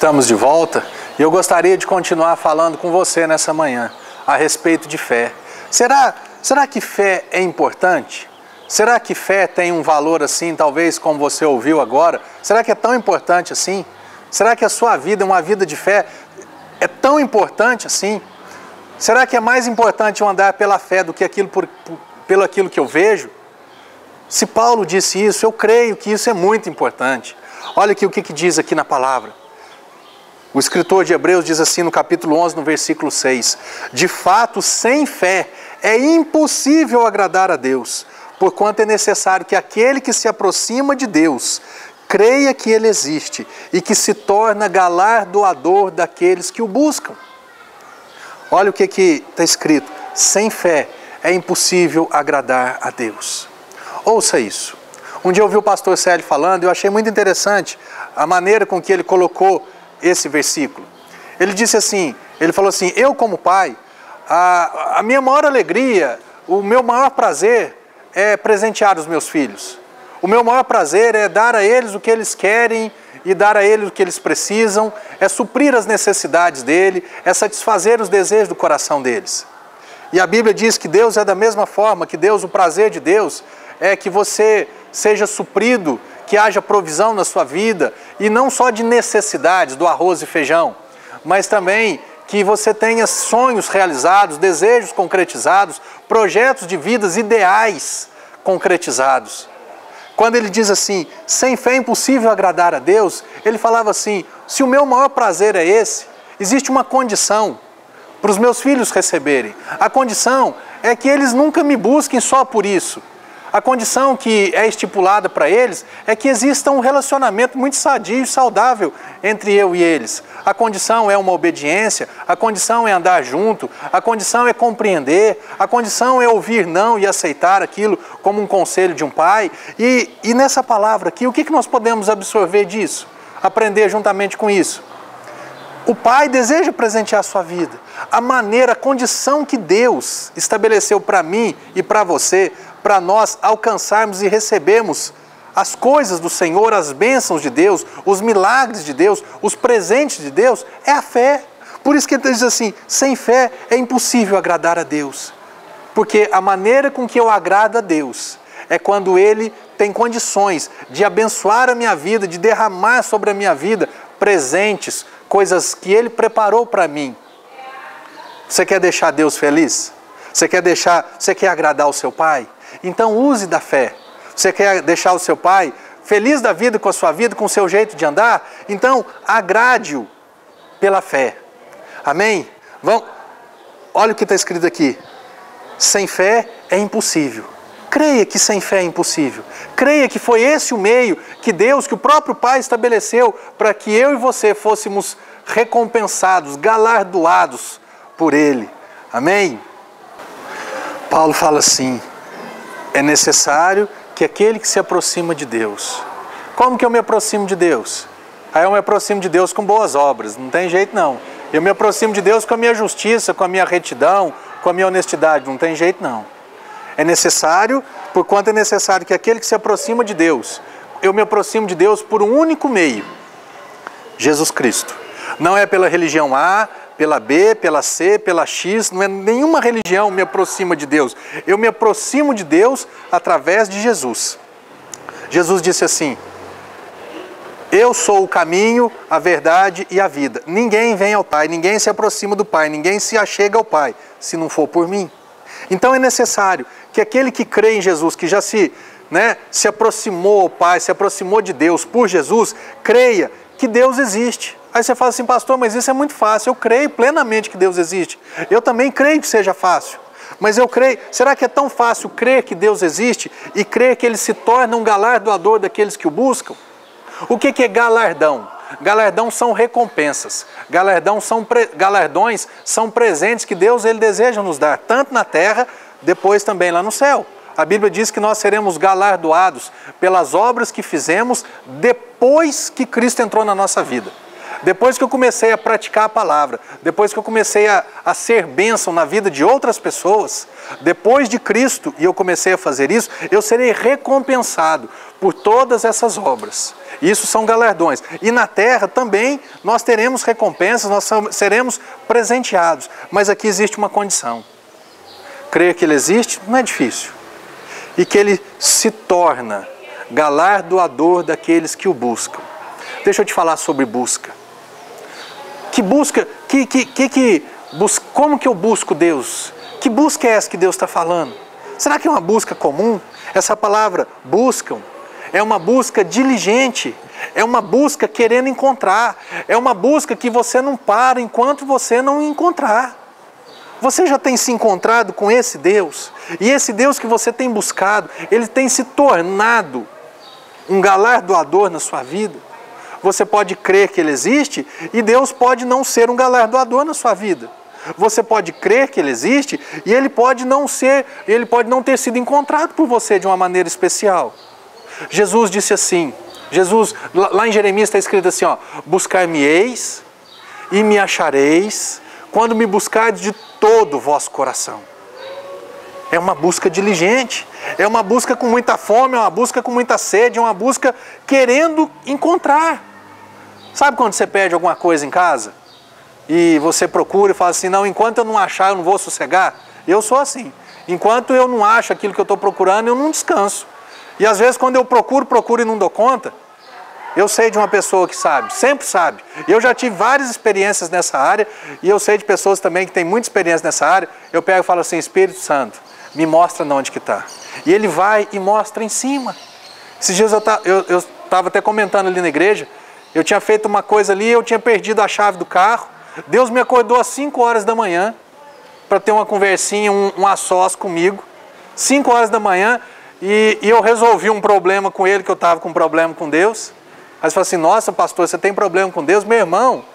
Estamos de volta e eu gostaria de continuar falando com você nessa manhã a respeito de fé. Será que fé é importante? Será que fé tem um valor assim, talvez como você ouviu agora? Será que é tão importante assim? Será que a sua vida, uma vida de fé, é tão importante assim? Será que é mais importante eu andar pela fé do que pelo aquilo que eu vejo? Se Paulo disse isso, eu creio que isso é muito importante. Olha aqui o que diz aqui na palavra. O escritor de Hebreus diz assim no capítulo 11, no versículo 6. De fato, sem fé é impossível agradar a Deus, porquanto é necessário que aquele que se aproxima de Deus creia que Ele existe e que se torna galardoador daqueles que o buscam. Olha o que está escrito. Sem fé é impossível agradar a Deus. Ouça isso. Um dia eu ouvi o pastor Célio falando e eu achei muito interessante a maneira com que ele colocou esse versículo. Ele disse assim, ele falou assim, eu como pai, a minha maior alegria, o meu maior prazer é presentear os meus filhos. O meu maior prazer é dar a eles o que eles querem e dar a eles o que eles precisam, é suprir as necessidades dele, é satisfazer os desejos do coração deles. E a Bíblia diz que Deus é da mesma forma, que Deus, o prazer de Deus é que você seja suprido, que haja provisão na sua vida, e não só de necessidades, do arroz e feijão, mas também que você tenha sonhos realizados, desejos concretizados, projetos de vidas ideais concretizados. Quando ele diz assim, sem fé é impossível agradar a Deus, ele falava assim, se o meu maior prazer é esse, existe uma condição para os meus filhos receberem. A condição é que eles nunca me busquem só por isso. A condição que é estipulada para eles é que exista um relacionamento muito sadio e saudável entre eu e eles. A condição é uma obediência, a condição é andar junto, a condição é compreender, a condição é ouvir não e aceitar aquilo como um conselho de um pai. E nessa palavra aqui, o que nós podemos absorver disso? Aprender juntamente com isso. O pai deseja presentear a sua vida. A maneira, a condição que Deus estabeleceu para mim e para você, para nós alcançarmos e recebermos as coisas do Senhor, as bênçãos de Deus, os milagres de Deus, os presentes de Deus, é a fé. Por isso que ele diz assim, sem fé é impossível agradar a Deus. Porque a maneira com que eu agrado a Deus é quando Ele tem condições de abençoar a minha vida, de derramar sobre a minha vida presentes, coisas que Ele preparou para mim. Você quer deixar Deus feliz? Você quer agradar o seu pai? Então use da fé. Você quer deixar o seu pai feliz da vida com a sua vida, com o seu jeito de andar? Então agrade-o pela fé. Amém? Olha o que está escrito aqui. Sem fé é impossível. Creia que sem fé é impossível. Creia que foi esse o meio que Deus, que o próprio Pai estabeleceu para que eu e você fôssemos recompensados, galardoados por Ele. Amém? Paulo fala assim, é necessário que aquele que se aproxima de Deus. Como que eu me aproximo de Deus? Aí eu me aproximo de Deus com boas obras, não tem jeito não. Eu me aproximo de Deus com a minha justiça, com a minha retidão, com a minha honestidade, não tem jeito não. É necessário, porquanto é necessário que aquele que se aproxima de Deus, eu me aproximo de Deus por um único meio, Jesus Cristo. Não é pela religião A, pela B, pela C, pela X, não é nenhuma religião me aproxima de Deus. Eu me aproximo de Deus através de Jesus. Jesus disse assim, eu sou o caminho, a verdade e a vida. Ninguém vem ao Pai, ninguém se aproxima do Pai, ninguém se achega ao Pai, se não for por mim. Então é necessário que aquele que crê em Jesus, que já se aproximou ao Pai, se aproximou de Deus por Jesus, creia que Deus existe. Aí você fala assim, pastor, mas isso é muito fácil. Eu creio plenamente que Deus existe. Eu também creio que seja fácil. Mas eu creio, será que é tão fácil crer que Deus existe e crer que Ele se torna um galardoador daqueles que o buscam? O que é galardão? Galardão são recompensas. Galardões são presentes que Deus Ele deseja nos dar, tanto na terra, depois também lá no céu. A Bíblia diz que nós seremos galardoados pelas obras que fizemos depois que Cristo entrou na nossa vida. Depois que eu comecei a praticar a palavra, depois que eu comecei a ser bênção na vida de outras pessoas, depois de Cristo, e eu comecei a fazer isso, eu serei recompensado por todas essas obras. Isso são galardões. E na terra também nós teremos recompensas, nós seremos presenteados. Mas aqui existe uma condição. Crer que Ele existe não é difícil. E que Ele se torna galardoador daqueles que o buscam. Deixa eu te falar sobre busca. Como que eu busco Deus? Que busca é essa que Deus está falando? Será que é uma busca comum? Essa palavra buscam é uma busca diligente, é uma busca querendo encontrar, é uma busca que você não para enquanto você não encontrar. Você já tem se encontrado com esse Deus? E esse Deus que você tem buscado, Ele tem se tornado um galardoador na sua vida? Você pode crer que Ele existe e Deus pode não ser um galardoador na sua vida. Você pode crer que Ele existe e Ele pode não ter sido encontrado por você de uma maneira especial. Jesus disse assim, lá em Jeremias está escrito assim, ó, buscar-me-eis e me achareis quando me buscardes de todo o vosso coração. É uma busca diligente, é uma busca com muita fome, é uma busca com muita sede, é uma busca querendo encontrar. Sabe quando você perde alguma coisa em casa? E você procura e fala assim, não, enquanto eu não achar, eu não vou sossegar. Eu sou assim. Enquanto eu não acho aquilo que eu estou procurando, eu não descanso. E às vezes quando eu procuro e não dou conta, eu sei de uma pessoa que sabe, sempre sabe. Eu já tive várias experiências nessa área, e eu sei de pessoas também que têm muita experiência nessa área. Eu pego e falo assim, Espírito Santo, me mostra onde que está. E Ele vai e mostra em cima. Esses dias eu estava até comentando ali na igreja, eu tinha feito uma coisa ali, eu tinha perdido a chave do carro. Deus me acordou às 5 horas da manhã para ter uma conversinha, um a sós comigo. 5 horas da manhã, e eu resolvi um problema com Ele, que eu estava com um problema com Deus. Aí você fala assim, nossa pastor, você tem problema com Deus? Meu irmão,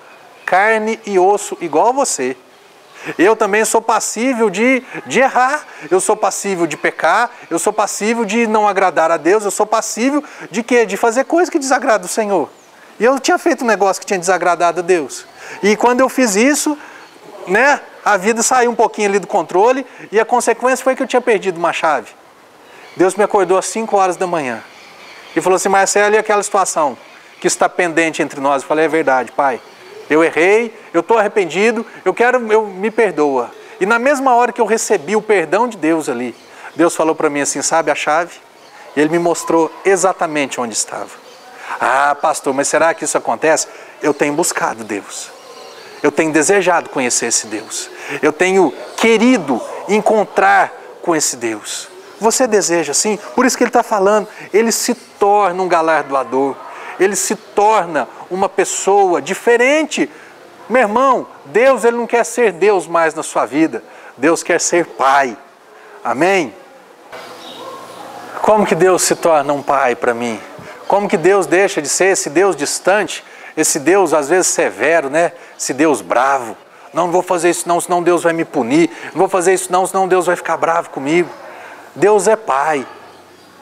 carne e osso igual a você. Eu também sou passível de errar, eu sou passível de pecar, eu sou passível de não agradar a Deus, eu sou passível de quê? De fazer coisa que desagrada o Senhor. E eu tinha feito um negócio que tinha desagradado a Deus. E quando eu fiz isso, né, a vida saiu um pouquinho ali do controle, e a consequência foi que eu tinha perdido uma chave. Deus me acordou às 5 horas da manhã e falou assim, Marcelo, e aquela situação que está pendente entre nós? Eu falei, é verdade, Pai. Eu errei, eu estou arrependido, eu me perdoa. E na mesma hora que eu recebi o perdão de Deus ali, Deus falou para mim assim, sabe a chave? E Ele me mostrou exatamente onde estava. Ah, pastor, mas será que isso acontece? Eu tenho buscado Deus. Eu tenho desejado conhecer esse Deus. Eu tenho querido encontrar com esse Deus. Você deseja sim? Por isso que Ele está falando, Ele se torna um galardoador. Ele se torna uma pessoa diferente. Meu irmão, Deus, Ele não quer ser Deus mais na sua vida. Deus quer ser Pai. Amém? Como que Deus se torna um Pai para mim? Como que Deus deixa de ser esse Deus distante, esse Deus às vezes severo, né? Esse Deus bravo. Não vou fazer isso não, senão Deus vai me punir. Não vou fazer isso não, senão Deus vai ficar bravo comigo. Deus é Pai.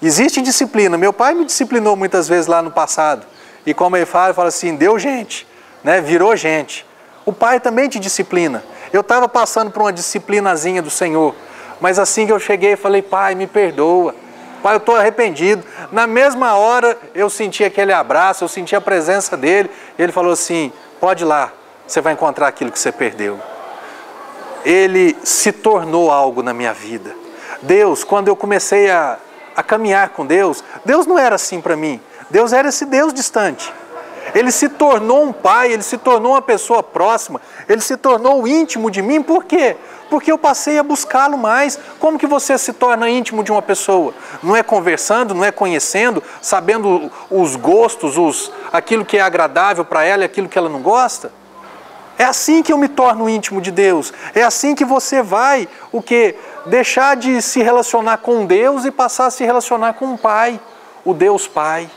Existe disciplina. Meu pai me disciplinou muitas vezes lá no passado. E como ele fala assim, deu gente, né? Virou gente. O Pai também te disciplina. Eu estava passando por uma disciplinazinha do Senhor. Mas assim que eu cheguei, eu falei, Pai, me perdoa. Pai, eu estou arrependido. Na mesma hora, eu senti aquele abraço, eu senti a presença dele. E ele falou assim, pode ir lá, você vai encontrar aquilo que você perdeu. Ele se tornou algo na minha vida. Deus, quando eu comecei a caminhar com Deus, Deus não era assim para mim. Deus era esse Deus distante. Ele se tornou um pai, Ele se tornou uma pessoa próxima, Ele se tornou íntimo de mim. Por quê? Porque eu passei a buscá-lo mais. Como que você se torna íntimo de uma pessoa? Não é conversando, não é conhecendo, sabendo os gostos, aquilo que é agradável para ela e aquilo que ela não gosta? É assim que eu me torno íntimo de Deus. É assim que você vai, o quê? Deixar de se relacionar com Deus e passar a se relacionar com o Pai, o Deus Pai.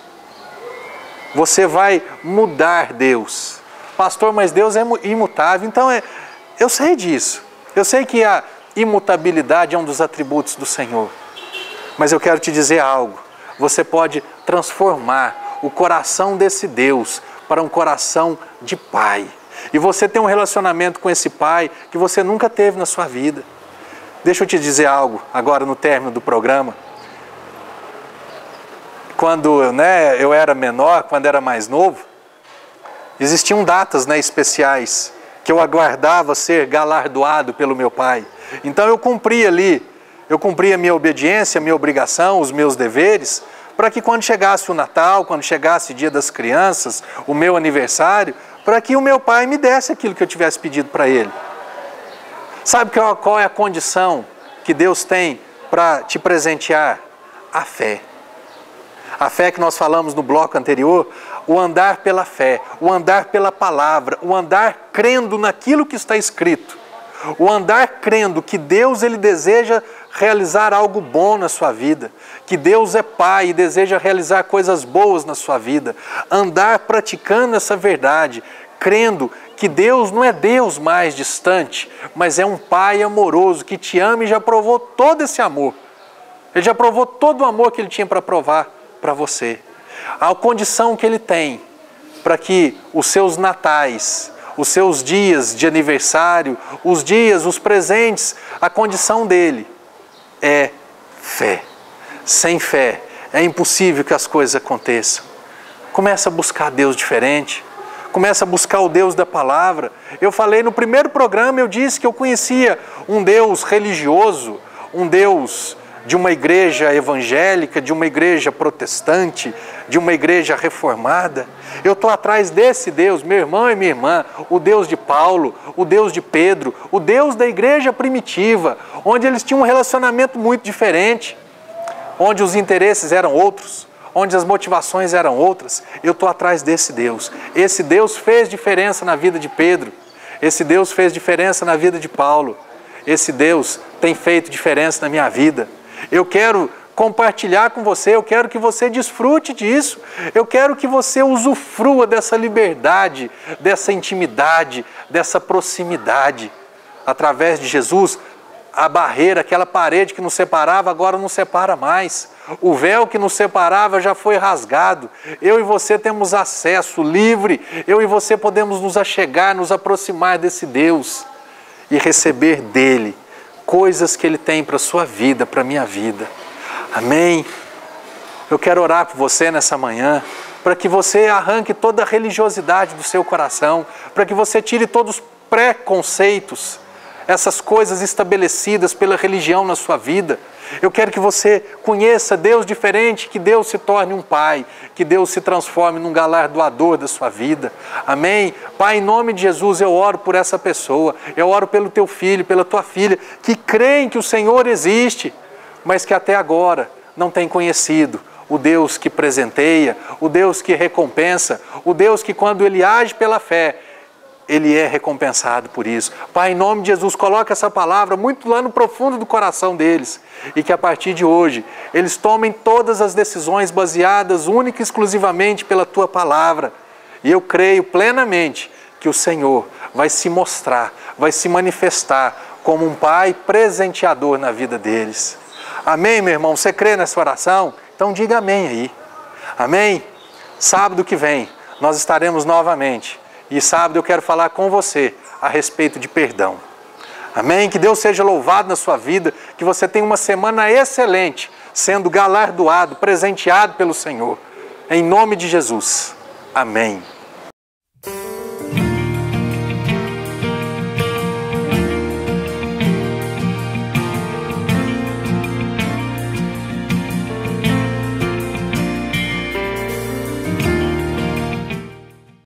Você vai mudar Deus. Pastor, mas Deus é imutável. Então, eu sei disso. Eu sei que a imutabilidade é um dos atributos do Senhor. Mas eu quero te dizer algo. Você pode transformar o coração desse Deus para um coração de Pai. E você tem um relacionamento com esse Pai que você nunca teve na sua vida. Deixa eu te dizer algo agora no término do programa. quando eu era menor, quando era mais novo, existiam datas especiais que eu aguardava ser galardoado pelo meu pai. Então eu cumpria a minha obediência, a minha obrigação, os meus deveres, para que quando chegasse o Natal, quando chegasse o Dia das Crianças, o meu aniversário, para que o meu pai me desse aquilo que eu tivesse pedido para ele. Sabe qual é a condição que Deus tem para te presentear? A fé. A fé que nós falamos no bloco anterior, o andar pela fé, o andar pela palavra, o andar crendo naquilo que está escrito, o andar crendo que Deus ele deseja realizar algo bom na sua vida, que Deus é Pai e deseja realizar coisas boas na sua vida, andar praticando essa verdade, crendo que Deus não é Deus mais distante, mas é um Pai amoroso que te ama e já provou todo esse amor. Ele já provou todo o amor que Ele tinha para provar para você. A condição que Ele tem para que os seus natais, os seus dias de aniversário, os presentes, a condição dele é fé. Sem fé é impossível que as coisas aconteçam. Começa a buscar Deus diferente. Começa a buscar o Deus da palavra. Eu falei no primeiro programa, eu disse que eu conhecia um Deus religioso, um Deus de uma igreja evangélica, de uma igreja protestante, de uma igreja reformada. Eu estou atrás desse Deus, meu irmão e minha irmã, o Deus de Paulo, o Deus de Pedro, o Deus da igreja primitiva, onde eles tinham um relacionamento muito diferente, onde os interesses eram outros, onde as motivações eram outras. Eu estou atrás desse Deus. Esse Deus fez diferença na vida de Pedro. Esse Deus fez diferença na vida de Paulo. Esse Deus tem feito diferença na minha vida. Eu quero compartilhar com você, eu quero que você desfrute disso. Eu quero que você usufrua dessa liberdade, dessa intimidade, dessa proximidade. Através de Jesus, a barreira, aquela parede que nos separava, agora não separa mais. O véu que nos separava já foi rasgado. Eu e você temos acesso livre. Eu e você podemos nos achegar, nos aproximar desse Deus e receber dele coisas que Ele tem para a sua vida, para a minha vida. Amém? Eu quero orar por você nessa manhã, para que você arranque toda a religiosidade do seu coração, para que você tire todos os preconceitos, essas coisas estabelecidas pela religião na sua vida. Eu quero que você conheça Deus diferente, que Deus se torne um Pai, que Deus se transforme num galardoador da sua vida. Amém? Pai, em nome de Jesus, eu oro por essa pessoa, eu oro pelo teu filho, pela tua filha, que creem que o Senhor existe, mas que até agora não tem conhecido o Deus que presenteia, o Deus que recompensa, o Deus que quando Ele age pela fé, Ele é recompensado por isso. Pai, em nome de Jesus, coloca essa palavra muito lá no profundo do coração deles e que a partir de hoje eles tomem todas as decisões baseadas única e exclusivamente pela Tua palavra. E eu creio plenamente que o Senhor vai se mostrar, vai se manifestar como um Pai presenteador na vida deles. Amém, meu irmão? Você crê nessa oração? Então diga amém aí. Amém? Sábado que vem nós estaremos novamente. E sábado eu quero falar com você a respeito de perdão. Amém? Que Deus seja louvado na sua vida, que você tenha uma semana excelente, sendo galardoado, presenteado pelo Senhor. Em nome de Jesus. Amém.